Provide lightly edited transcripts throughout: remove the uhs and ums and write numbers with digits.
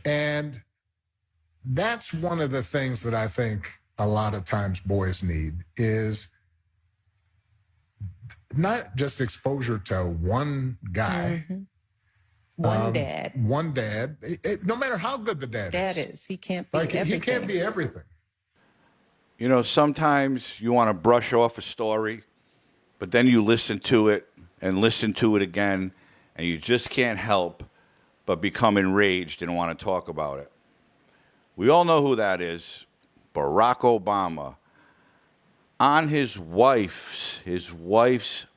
And that's one of the things that I think a lot of times boys need is not just exposure to one guy. Mm-hmm. One dad. One dad. No matter how good the dad is. He can't be everything. He can't be everything. You know, sometimes you want to brush off a story, but then you listen to it and listen to it again, and you just can't help but become enraged and want to talk about it. We all know who that is, Barack Obama. On his wife's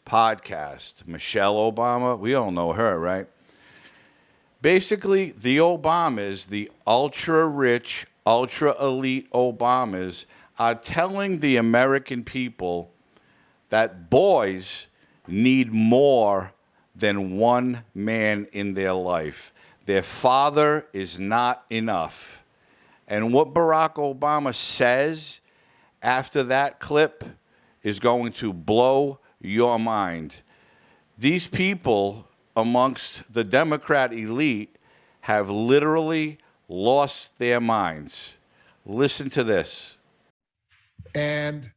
podcast, Michelle Obama, we all know her, right? Basically, the Obamas, the ultra-rich, ultra-elite Obamas, are telling the American people that boys need more than one man in their life. Their father is not enough. And what Barack Obama says after that clip is going to blow your mind. These people amongst the Democrat elite have literally lost their minds. Listen to this. And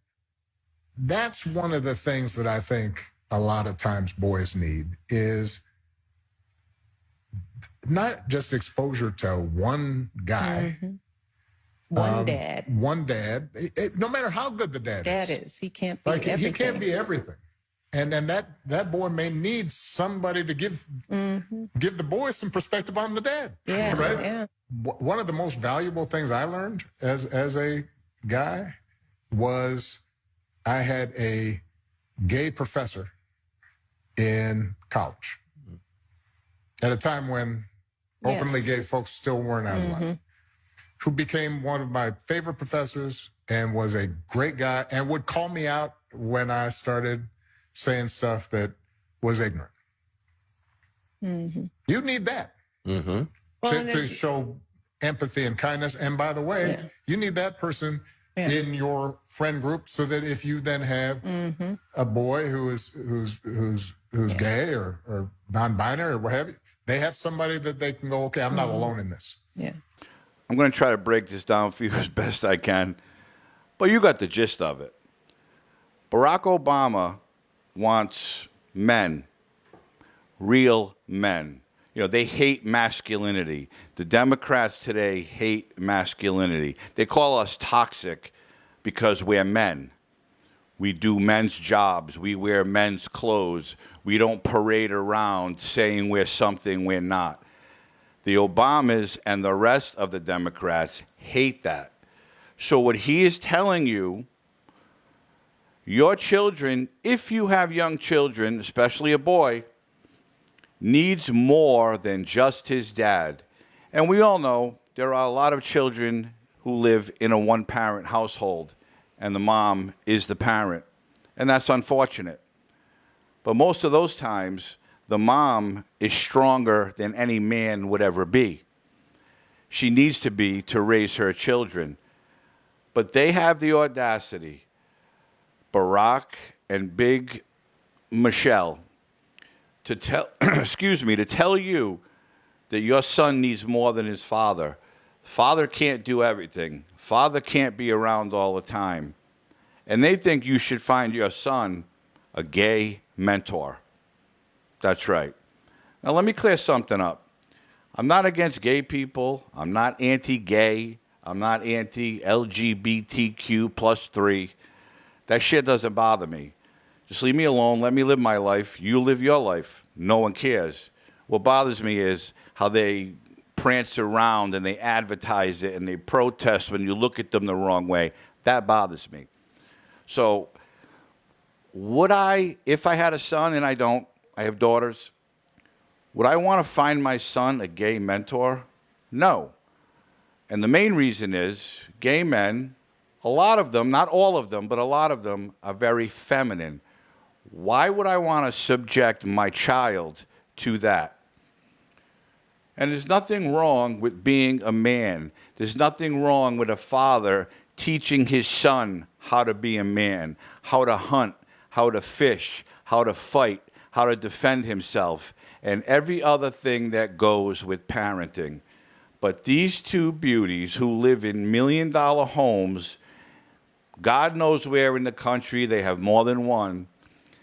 that's one of the things that I think a lot of times boys need is not just exposure to one guy. Mm-hmm. One dad. One dad. No matter how good the dad is. He can't be everything. He can't be everything. And then that boy may need somebody to give the boy some perspective on the dad. Yeah, right? Yeah. One of the most valuable things I learned as a guy was I had a gay professor in college at a time when openly gay folks still weren't out of line, who became one of my favorite professors and was a great guy and would call me out when I started saying stuff that was ignorant. Mm-hmm. You need that to show empathy and kindness. And by the way, you need that person in your friend group so that if you then have a boy who's gay or non-binary or what have you, they have somebody that they can go, okay, I'm not alone in this. Yeah. I'm going to try to break this down for you as best I can, but you got the gist of it. Barack Obama wants men, real men. You know, they hate masculinity. The Democrats today hate masculinity. They call us toxic because we're men. We do men's jobs. We wear men's clothes. We don't parade around saying we're something we're not. The Obamas and the rest of the Democrats hate that. So what he is telling you, your children, if you have young children, especially a boy, needs more than just his dad. And we all know there are a lot of children who live in a one-parent household, and the mom is the parent. And that's unfortunate. But most of those times, the mom is stronger than any man would ever be. She needs to be to raise her children. But they have the audacity, Barack and Big Michelle, to tell, to tell you that your son needs more than his father. Father can't do everything. Father can't be around all the time. And they think you should find your son a gay mentor. That's right. Now, let me clear something up. I'm not against gay people. I'm not anti-gay. I'm not anti-LGBTQ plus 3. That shit doesn't bother me. Just leave me alone. Let me live my life. You live your life. No one cares. What bothers me is how they prance around and they advertise it and they protest when you look at them the wrong way. That bothers me. So would I, if I had a son, and I don't, I have daughters, would I want to find my son a gay mentor? No. And the main reason is gay men, a lot of them, not all of them, but a lot of them are very feminine. Why would I want to subject my child to that? And there's nothing wrong with being a man. There's nothing wrong with a father teaching his son how to be a man, how to hunt, how to fish, how to fight, how to defend himself, and every other thing that goes with parenting. But these two beauties who live in million-dollar homes, God knows where in the country, they have more than one,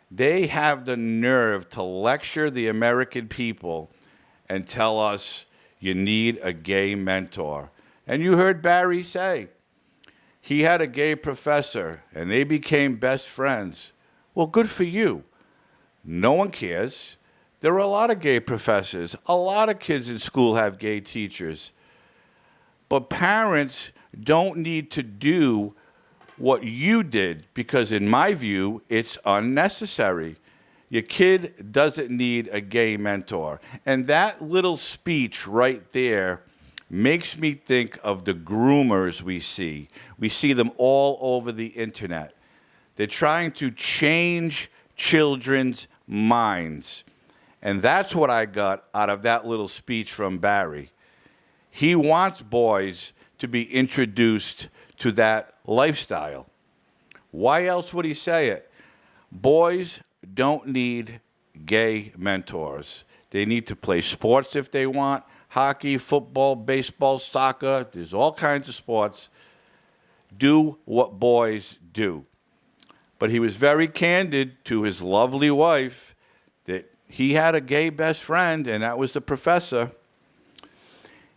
they have the nerve to lecture the American people and tell us you need a gay mentor. And you heard Barry say he had a gay professor and they became best friends. Well, good for you. No one cares. There are a lot of gay professors. A lot of kids in school have gay teachers. But parents don't need to do what you did because, in my view, it's unnecessary. Your kid doesn't need a gay mentor. And that little speech right there makes me think of the groomers we see. We see them all over the internet. They're trying to change children's minds. And that's what I got out of that little speech from Barry. He wants boys to be introduced to that lifestyle. Why else would he say it? Boys don't need gay mentors. They need to play sports if they want. Hockey, football, baseball, soccer. There's all kinds of sports. Do what boys do. But he was very candid to his lovely wife that he had a gay best friend, and that was the professor.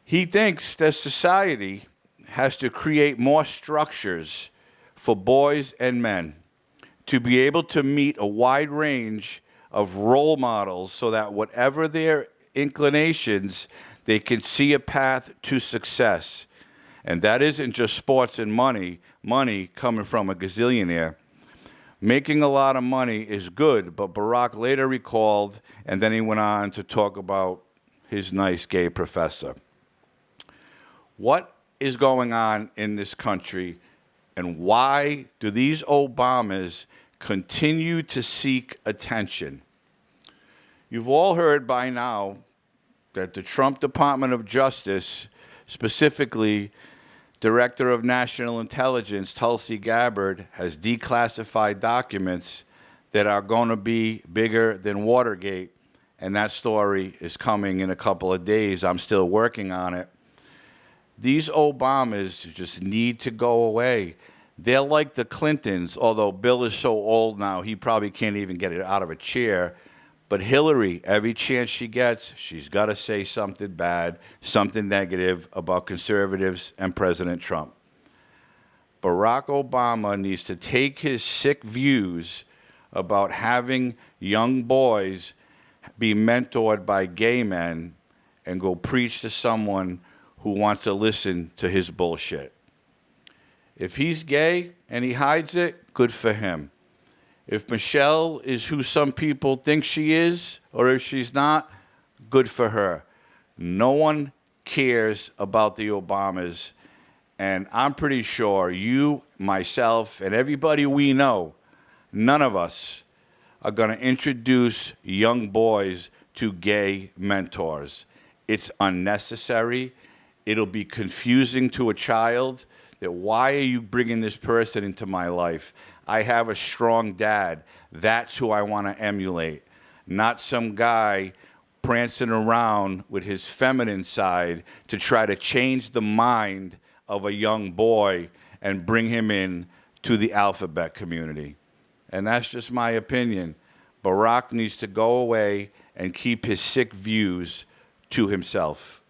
He thinks that society has to create more structures for boys and men to be able to meet a wide range of role models so that whatever their inclinations, they can see a path to success. And that isn't just sports and money coming from a gazillionaire. Making a lot of money is good, but Barack later recalled, and then he went on to talk about his nice gay professor. What is going on in this country, and why do these Obamas continue to seek attention? You've all heard by now that the Trump Department of Justice, specifically Director of National Intelligence Tulsi Gabbard, has declassified documents that are going to be bigger than Watergate, and that story is coming in a couple of days. I'm still working on it. These Obamas just need to go away. They're like the Clintons, although Bill is so old now, he probably can't even get it out of a chair. But Hillary, every chance she gets, she's got to say something bad, something negative about conservatives and President Trump. Barack Obama needs to take his sick views about having young boys be mentored by gay men and go preach to someone who wants to listen to his bullshit. If he's gay and he hides it, good for him. If Michelle is who some people think she is, or if she's not, good for her. No one cares about the Obamas, and I'm pretty sure you, myself, and everybody we know, none of us are going to introduce young boys to gay mentors. It's unnecessary. It'll be confusing to a child that why are you bringing this person into my life? I have a strong dad. That's who I want to emulate, not some guy prancing around with his feminine side to try to change the mind of a young boy and bring him in to the alphabet community. And that's just my opinion. Barack needs to go away and keep his sick views to himself.